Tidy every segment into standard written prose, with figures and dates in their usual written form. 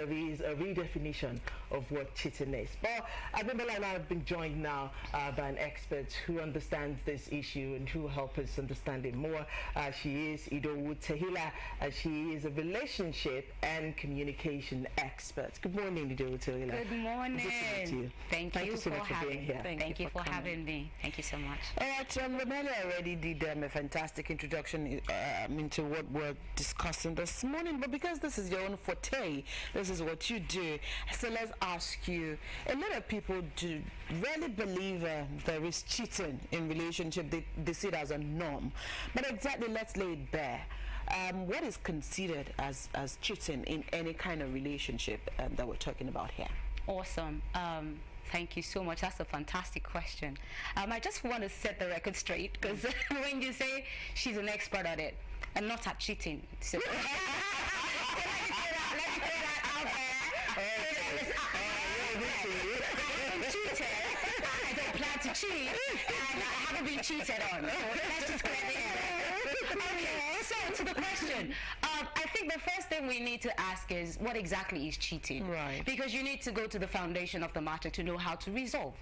there is a redefinition of what cheating is. But Abimbola and I have been joined now by an expert who understands this issue and who will help us understand it more. She is Idowu Tehila, and she is a relationship and communication expert. Good morning, Idowu Tehila. Good morning. Good to meet you. Thank you so much for being here. Thank you for having me. Thank you so much. All right, Romelia already did a fantastic introduction into what we're discussing this morning, but because this is your own forte, this is what you do, so let's ask you, a lot of people do really believe there is cheating in relationship. They see it as a norm, but exactly, let's lay it bare. What is considered as cheating in any kind of relationship that we're talking about here? Awesome. Thank you so much. That's a fantastic question. I just want to set the record straight, because when you say she's an expert at it, and not at cheating. So let me say that out there. I don't plan to cheat, and I haven't been cheated on. So let's just clear the air. Okay, so to the question. I think the first thing we need to ask is, what exactly is cheating? Right. Because you need to go to the foundation of the matter to know how to resolve.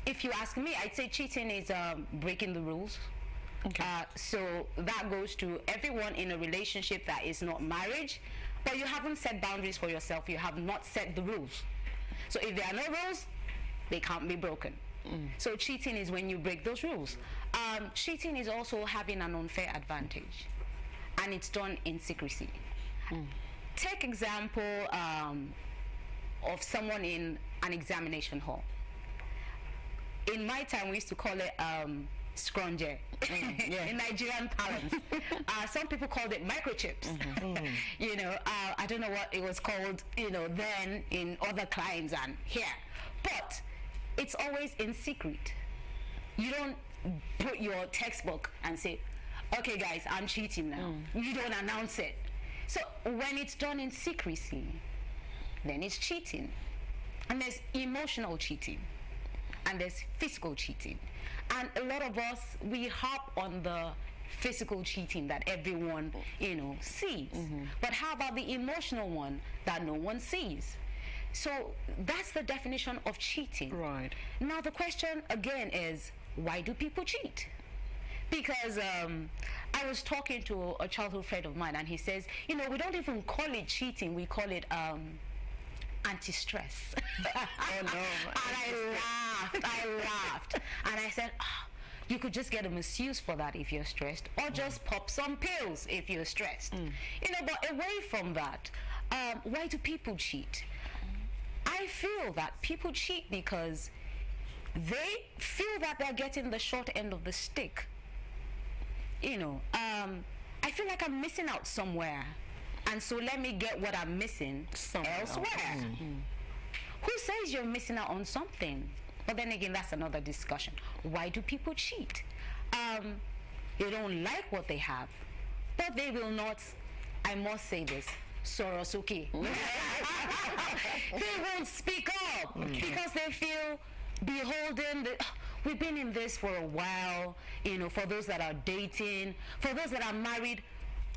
If you ask me, I'd say cheating is breaking the rules. Okay. So that goes to everyone in a relationship that is not marriage, but you haven't set boundaries for yourself. You have not set the rules. So if there are no rules, they can't be broken. So cheating is when you break those rules. Cheating is also having an unfair advantage, and it's done in secrecy. Take example of someone in an examination hall. In my time, we used to call it scrunge in Nigerian parlance. Some people called it microchips. You know, I don't know what it was called, you know, then in other climes and here, but it's always in secret. You don't put your textbook and say, okay guys, I'm cheating now. You don't announce it. So when it's done in secrecy, then it's cheating. And there's emotional cheating, and there's physical cheating. And a lot of us, we harp on the physical cheating that everyone, you know, sees. But how about the emotional one that no one sees? So that's the definition of cheating. Right. Now the question again is, why do people cheat? Because I was talking to a childhood friend of mine, and he says, you know, we don't even call it cheating, we call it anti-stress. Oh no. And I laughed, and I said, oh, you could just get a masseuse for that if you're stressed, or just pop some pills if you're stressed. You know, but away from that, why do people cheat? I feel that people cheat because they feel that they're getting the short end of the stick. You know, I feel like I'm missing out somewhere, and so let me get what I'm missing elsewhere. Who says you're missing out on something? But then again, that's another discussion. Why do people cheat? They don't like what they have, but they will not, I must say this, Sorosuke. They won't speak up because they feel beholden. We've been in this for a while, you know, for those that are dating, for those that are married.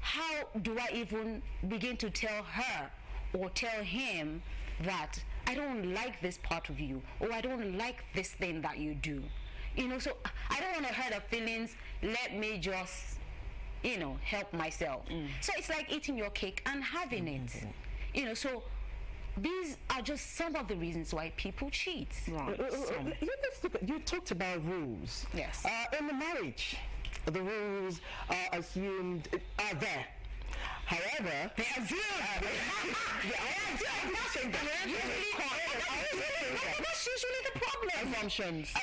How do I even begin to tell her or tell him that I don't like this part of you, or I don't like this thing that you do? You know, so I don't want to hurt her feelings. Let me just, you know, help myself. So it's like eating your cake and having it. You know, so these are just some of the reasons why people cheat. Right. Let's look at, you talked about rules. Yes. In the marriage, the rules are assumed are there. However, they are that's usually the problem. Assumptions.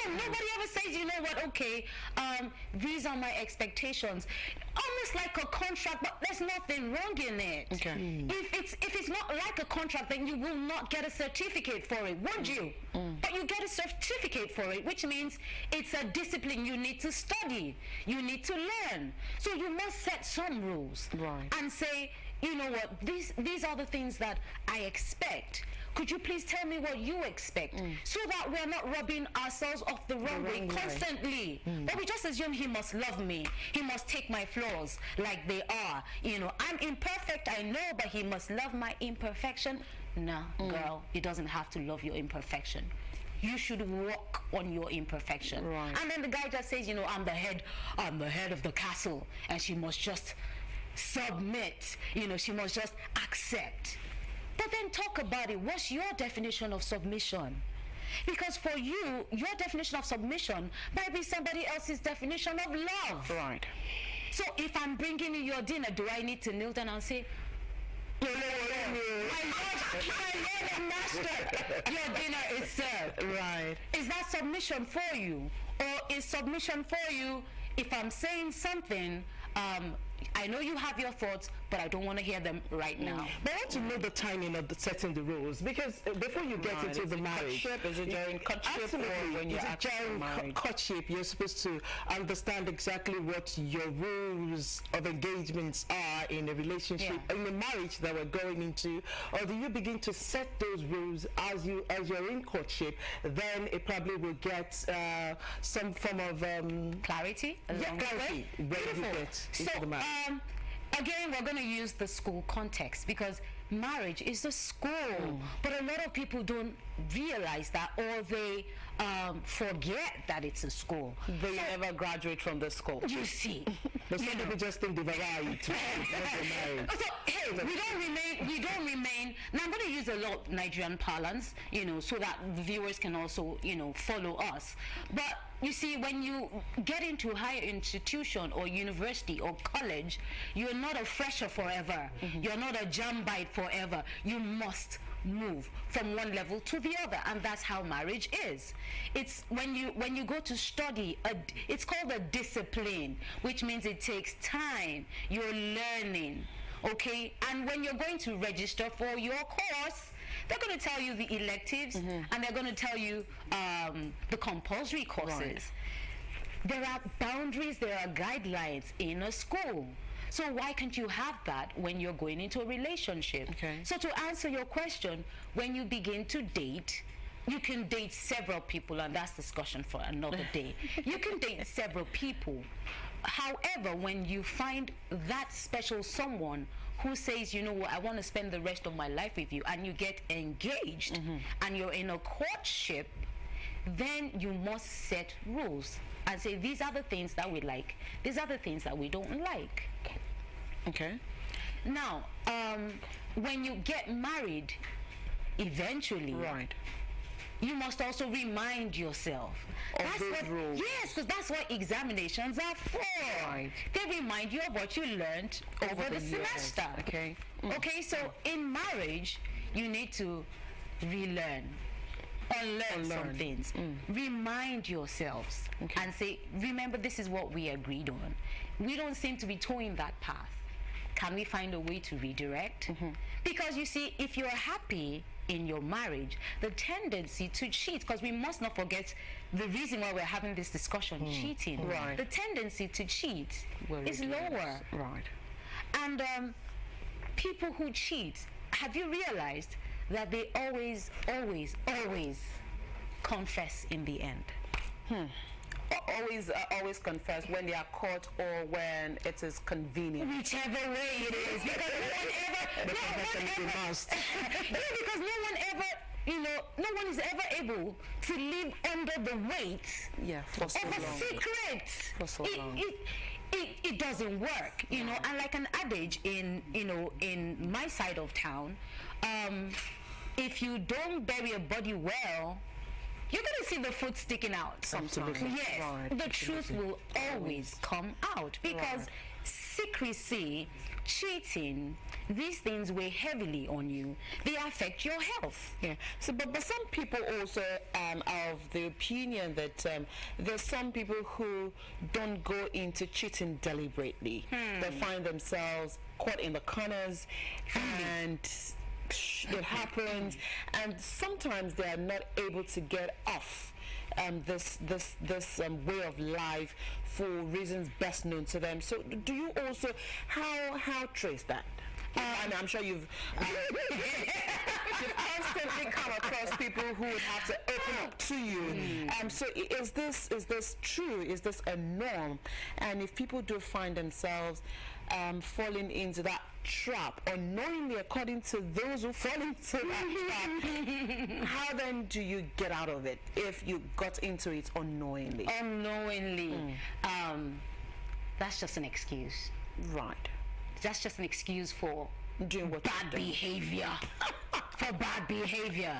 Nobody ever says, you know what, okay, these are my expectations. Almost like a contract, but there's nothing wrong in it. Okay. If it's not like a contract, then you will not get a certificate for it, would you? But you get a certificate for it, which means it's a discipline you need to study, you need to learn. So you must set some rules. Right. And say, you know what, these are the things that I expect. could you please tell me what you expect, so that we're not rubbing ourselves off the wrong way constantly. But we just assume he must love me, he must take my flaws like they are. You know, I'm imperfect, I know, but he must love my imperfection. No, girl, he doesn't have to love your imperfection. You should work on your imperfection. Right. And then the guy just says, you know, I'm the head of the castle, and she must just submit, you know, she must just accept. But then talk about it. What's your definition of submission? Because for you, your definition of submission might be somebody else's definition of love. Right. So if I'm bringing you your dinner, do I need to kneel down and say, my Lord and Master, your dinner is served? Right. Is that submission for you? Or is submission for you if I'm saying something, I know you have your thoughts, but I don't want to hear them right now. But I want to know the timing of setting the rules, because before you get into the marriage, is it during courtship absolutely, or when you're during courtship, you're supposed to understand exactly what your rules of engagements are in a relationship, in a marriage that we're going into, or do you begin to set those rules as you're in courtship? Then it probably will get some form of clarity. Clarity when you get into the marriage. Again, we're going to use the school context, because marriage is a school, but a lot of people don't realize that, or they forget that it's a school. They never graduate from the school. You see, But some people just think they've arrived. so hey, we don't remain. Now I'm going to use a lot of Nigerian parlance, you know, so that the viewers can also, you know, follow us. But you see, when you get into a higher institution or university or college, you're not a fresher forever. You're not a jambite forever. You must move from one level to the other, and that's how marriage is. It's when you go to study, it's called a discipline, which means it takes time. You're learning, okay? And when you're going to register for your course, they're going to tell you the electives, and they're going to tell you the compulsory courses. Right. There are boundaries, there are guidelines in a school. So why can't you have that when you're going into a relationship? Okay. So to answer your question, when you begin to date, you can date several people, and that's discussion for another day. You can date several people. However, when you find that special someone who says, you know what, I want to spend the rest of my life with you, and you get engaged, and you're in a courtship, then you must set rules and say, these are the things that we like, these are the things that we don't like. Okay. Now, when you get married, eventually, right, you must also remind yourself of those rules. Yes, because that's what examinations are for. Right. They remind you of what you learned over the semester. Okay. Okay, so in marriage, you need to relearn, unlearn some things. Remind yourselves and say, remember, this is what we agreed on. We don't seem to be towing that path. Can we find a way to redirect? Because you see, if you're happy in your marriage, the tendency to cheat, because we must not forget the reason why we're having this discussion, cheating. Right. The tendency to cheat is lower. Right. And people who cheat, have you realized that they always confess in the end? Always confess when they are caught or when it is convenient. Whichever way it is, because because no one ever, you know, no one is ever able to live under the weight for so of a long. secret. For so long. It doesn't work, you know. And like an adage in my side of town, if you don't bury a body well, you're going to see the foot sticking out sometimes. Yes, right. the truth will always come out, because secrecy, cheating, these things weigh heavily on you. They affect your health. Yeah. So, but some people also are of the opinion that there's some people who don't go into cheating deliberately. They find themselves caught in the corners, and it happens, and sometimes they are not able to get off this way of life for reasons best known to them. So do you also how trace that? And I'm sure you've you've constantly come across people who would have to open up to you. So is this true? Is this a norm? And if people do find themselves falling into that trap unknowingly, according to those who fall into that trap, how then do you get out of it if you got into it unknowingly? Unknowingly, that's just an excuse. Right. That's just an excuse for Doing what bad behavior. For bad behavior.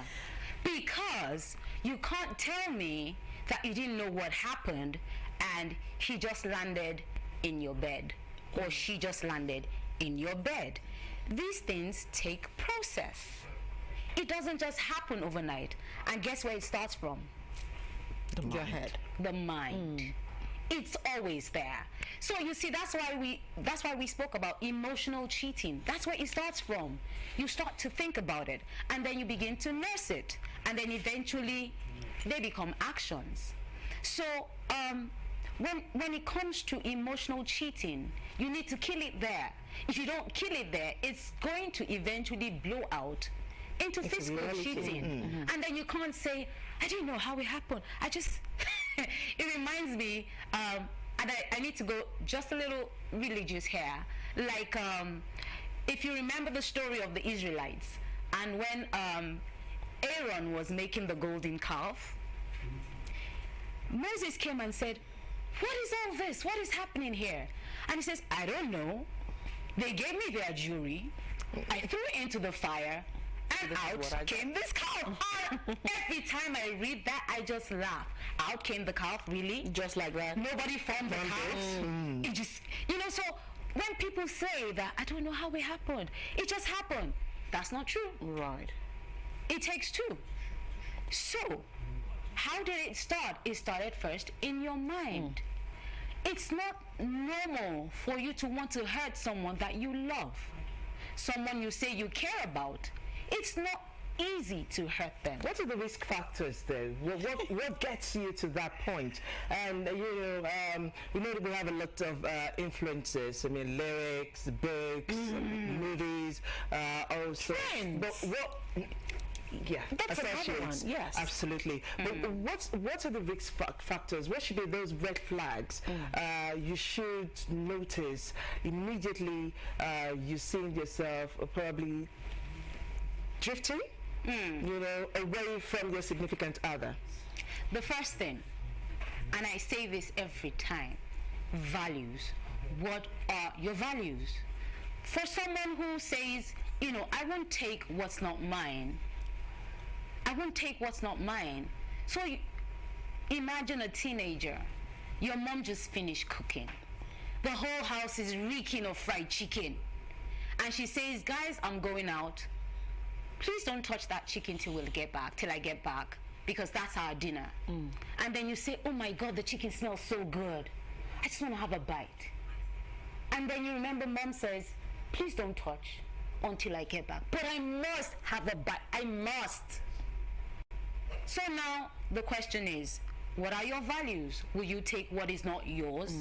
Because you can't tell me that you didn't know what happened and he just landed in your bed or she just landed in your bed. These things take process. It doesn't just happen overnight. And guess where it starts from? Your head. The mind. It's always there. So you see, that's why we spoke about emotional cheating. That's where it starts from. You start to think about it, and then you begin to nurse it, and then eventually they become actions. So when it comes to emotional cheating, you need to kill it there. If you don't kill it there, it's going to eventually blow out into physical cheating. And then you can't say, I didn't know how it happened. I just it reminds me, and I need to go just a little religious here. Like, if you remember the story of the Israelites, and when Aaron was making the golden calf, Moses came and said, what is all this? What is happening here? And he says, I don't know. They gave me their jewelry. I threw it into the fire. And out came this calf. Every time I read that, I just laugh. Out came the calf, really? Just like that? Nobody formed the calf. It just, so when people say that, I don't know how it happened, it just happened. That's not true. Right. It takes two. So, how did it start? It started first in your mind. It's not normal for you to want to hurt someone that you love, someone you say you care about. It's not easy to hurt them. What are the risk factors, though? What gets you to that point? And we know that we have a lot of influences. I mean, lyrics, books, movies, also. Trends. But what? Yeah, that's another one. Yes, absolutely. But what are the risk factors? What should be those red flags you should notice immediately? You seeing yourself probably drifting, away from your significant other. The first thing, and I say this every time, values. What are your values? For someone who says, I won't take what's not mine. I won't take what's not mine. So imagine a teenager. Your mom just finished cooking. The whole house is reeking of fried chicken. And she says, guys, I'm going out. Please don't touch that chicken till I get back, because that's our dinner. And then you say, oh my God, the chicken smells so good. I just want to have a bite. And then you remember mom says, please don't touch until I get back. But I must have a bite. I must. So now the question is, what are your values? Will you take what is not yours?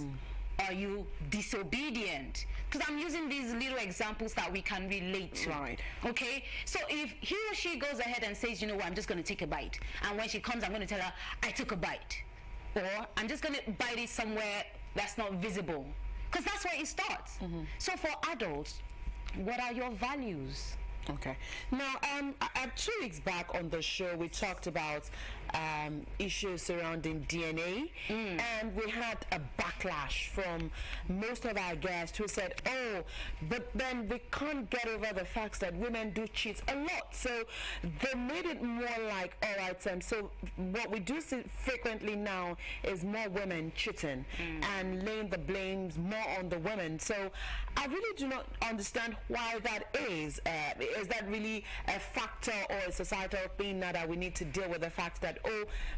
Are you disobedient? Because I'm using these little examples that we can relate to. Right. Okay? So if he or she goes ahead and says, you know what, I'm just going to take a bite. And when she comes, I'm going to tell her, I took a bite. Or I'm just going to bite it somewhere that's not visible. Because that's where it starts. So for adults, what are your values? Okay. Now, 2 weeks back on the show, we talked about issues surrounding DNA, and we had a backlash from most of our guests who said, oh, but then we can't get over the fact that women do cheat a lot. So they made it more like, all right, so what we do see frequently now is more women cheating and laying the blames more on the women. So I really do not understand why that is. Is that really a factor or a societal thing now that we need to deal with the fact that,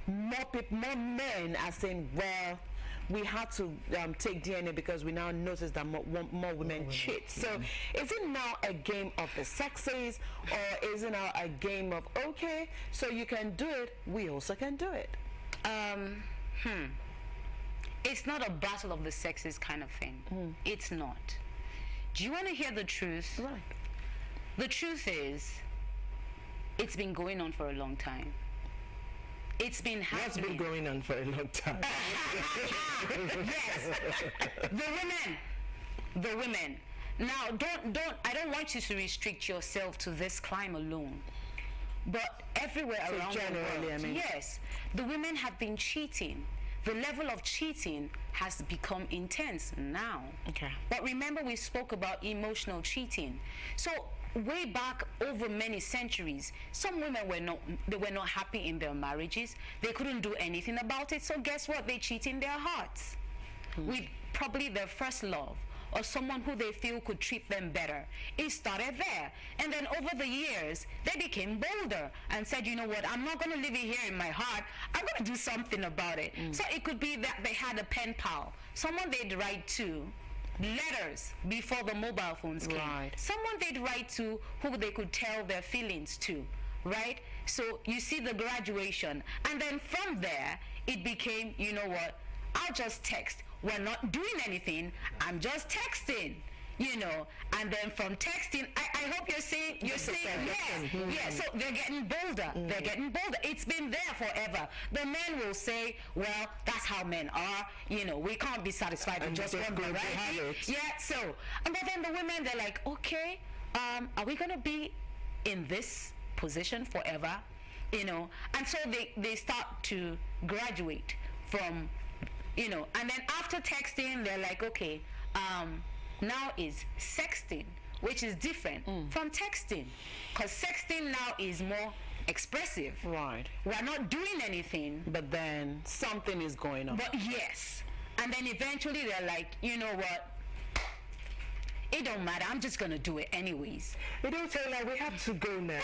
more men are saying, well, we had to take DNA because we now notice that more women cheat. So is it now a game of the sexes, or is it now a game of, okay, so you can do it, we also can do it? It's not a battle of the sexes kind of thing. It's not. Do you want to hear the truth? Right. The truth is, It's been going on for a long time. It's been happening. What's been going on for a long time? Yes. The women. Now, I don't want you to restrict yourself to this climb alone. But everywhere around the generally, world, I mean. yes, the women have been cheating. The level of cheating has become intense now. Okay. But remember, we spoke about emotional cheating. So way back over many centuries, some women were not happy in their marriages. They couldn't do anything about it. So guess what? They cheat in their hearts with probably their first love, or someone who they feel could treat them better. It started there. And then over the years, they became bolder and said, you know what, I'm not going to leave it here in my heart. I'm going to do something about it. So it could be that they had a pen pal, someone they'd write to, letters before the mobile phones came. Right. Someone they'd write to who they could tell their feelings to, right? So you see the graduation. And then from there, it became, you know what, I'll just text. We're not doing anything. I'm just texting, you know. And then from texting, I hope you're saying yes. Yeah, so they're getting bolder. They're getting bolder. It's been there forever. The men will say, well, that's how men are. You know, we can't be satisfied with just one variety. Yeah, so, but then the women, they're like, okay, are we going to be in this position forever? You know, and so they start to graduate from, you know, and then after texting, they're like, okay, now is sexting, which is different from texting, because sexting now is more expressive. Right. We're not doing anything. But then something is going on. But yes. And then eventually they're like, you know what? It don't matter. I'm just going to do it anyways. You don't tell her we have to go now.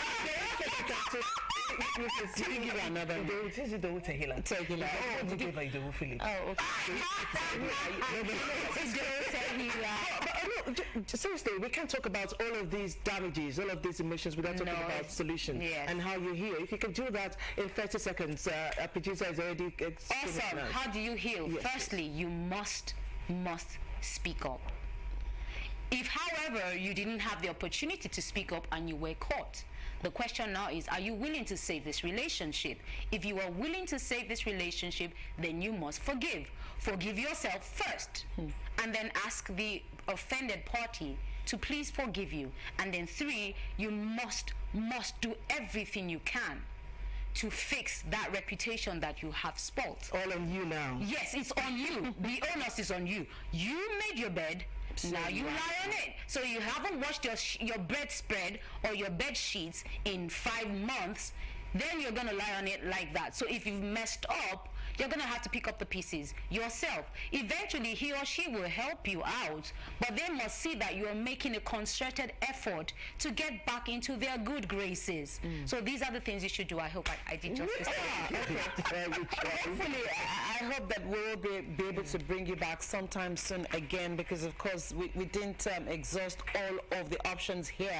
Give her another. Tequila. Oh, you gave her the Philip. Oh, okay. Seriously, we can't talk about all of these damages, all of these emotions without talking about solution and how you heal. If you can do that in 30 seconds, our producer is already awesome. How do you heal? Yes, firstly, you must speak up. If, however, you didn't have the opportunity to speak up and you were caught, the question now is, are you willing to save this relationship? If you are willing to save this relationship, then you must forgive. Forgive yourself first, and then ask the offended party to please forgive you. And then 3, you must do everything you can to fix that reputation that you have spoilt. All on you now. Yes, it's on you. The onus is on you. You made your bed. Now you lie on it. So you haven't washed your bedspread or your bed sheets in 5 months, then you're going to lie on it like that. So if you've messed up, you're going to have to pick up the pieces yourself. Eventually, he or she will help you out, but they must see that you're making a concerted effort to get back into their good graces. So these are the things you should do. I hope I did justice. Hopefully, I hope that we'll be able to bring you back sometime soon again, because, of course, we didn't exhaust all of the options here.